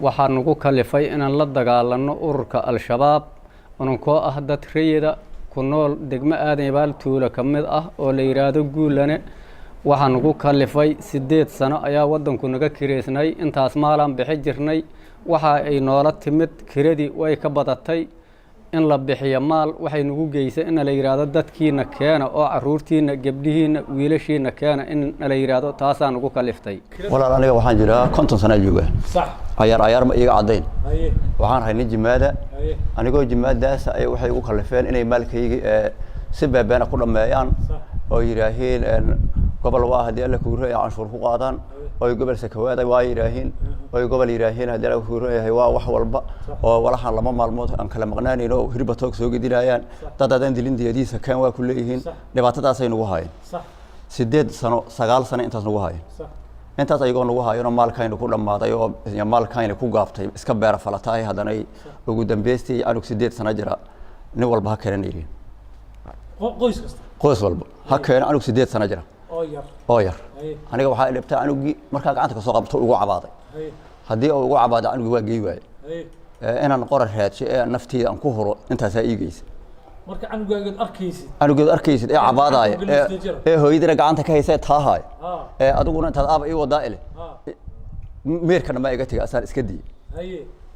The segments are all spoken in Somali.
waxaa nagu kalifay inaan la dagaalano ururka al-shabaab unankoo ah dad rayida ku nool degmo aadan yabaal tuulo ka mid ah oo la yiraahdo Guulane waxaa nagu kalifay 8 sano ayaa wadanku naga kireysnay intaas maalan bixi jirnay waxa ay noola timid kiradii way ka badatay in la bixiyo maal waxay nagu geysay in la yiraahdo dadkiina keena oo caruurtiina gabdhihiina wiilashiina keena in la yiraahdo taasaan nagu kaliftay walaal aniga waxaan jiraa 50 sano jooga sax ayaar ma iga cadeyn waxaan haynay jimaada anigoo jimaadaas ay waxay ugu kalifeen inay maalkayga si baabaana ku dhameeyaan oo yiraahdeen gobol waa hadii alla ku reeyay canshuur ku qaadaan oo gobol sakawaada waa yiraahdeen oo gobol yiraahdeen hadii alla ku reeyay waa wax walba oo walaha lama maalmood aan kala maqnaanayno hirba toog soo gidinayaan dadadan dilindiisa kan waa ku leeyihiin dhibaatadaas ay nagu haayeen 8 sano 9 sano intaas nagu haayeen intaas ayagoo nagu haayeen maalkayna ku dhamaaday oo maalkayna ku gaabtay iska beer falatay hadana ugu dambeystii anug 8 sano jira nin walba ha keenayeen qoys walba ha keen anug 8 sano jira oo yar aniga waxa ilabta anugi marka gacanta ka soo qabto ugu cabaaday hadii uu ugu cabaado anugi waa geey waay inaan qorar raadshay ee naftiida aan ku horo intaas ay iigaysa marka anugeed arkaysid ee cabaadaay ee hooyadina gacanta ka haysay taahay ee aduguna intaad aaba ii wadaa ile meerkana ma iga tagay asar iska dii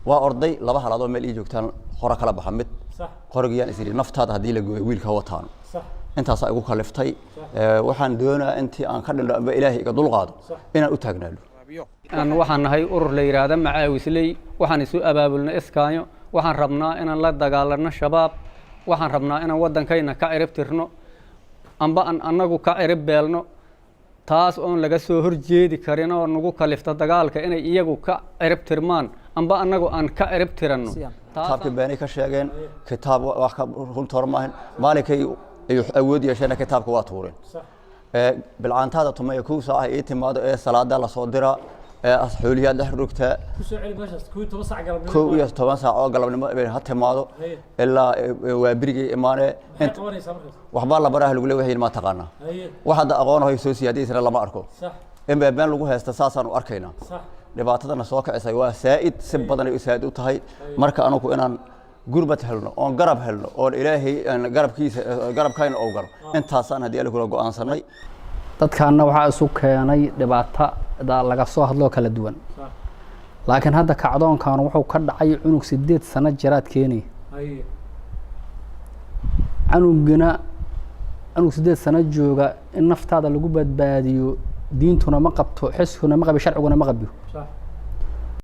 waa orday laba halaadoo meel ii joogtaan qora kala baxa mid qoragiyaan isiri naftaada hadii la gooyo wiilka wataan intaas ay ugu kaliftay waxaan doonaa intii aan ka dhindho ama ilaahay iga dul qaado inaan u taagnaado aan waxaan nahay urur la yiraahdo macaawisley waxaan isu abaabulnay iskaayo waxaan rabnaa inaan la dagaalano shabaab waxaan rabnaa inaan wadankayna ka cirib tirno amba aan anagu ka cirib beelno taas oo laga soo horjeedi karin oo nagu kalifta dagaalka inay iyagu ka cirib tirmaan amba anagu aan ka cirib tirano taabka beenay ka sheegeen kitaab wax ka runtor maahan maalikay ay awood yeesheen kitaabka waa tuureen bilcaantada tumay ku soo ay timaado ee salaada la soo dira asxuuliyaad la rugta ku soo celi meeshaas 12 saac galabnimo 12 saac oo galabnimo ha timaado ilaa waa birigay imaanay waxba la baraha lagu leeyahay ma taqaana waxa aqoon oo soo siyaadaysan lama arko in baan lagu haysta saasaan u arkaynaa dhibaatadana soo kacisay waa saa'id si badan ay saa'id u tahay marka anagu inaan gurbad helno oo garab helno oo ilaahay garabkayna oo galo intaasaan hadii la kula go'aansanay dadkaana waxa isu keenay dhibaatada laga soo hadlo kala duwan laakiin hadda kacdoonkan wuxuu ka dhacay cunug 8 sano jiraad keenay anugina 8 sano jooga in naftaada lagu badbaadiyo diintuna ma qabto xisbuna ma qabi sharciguna ma qabiyo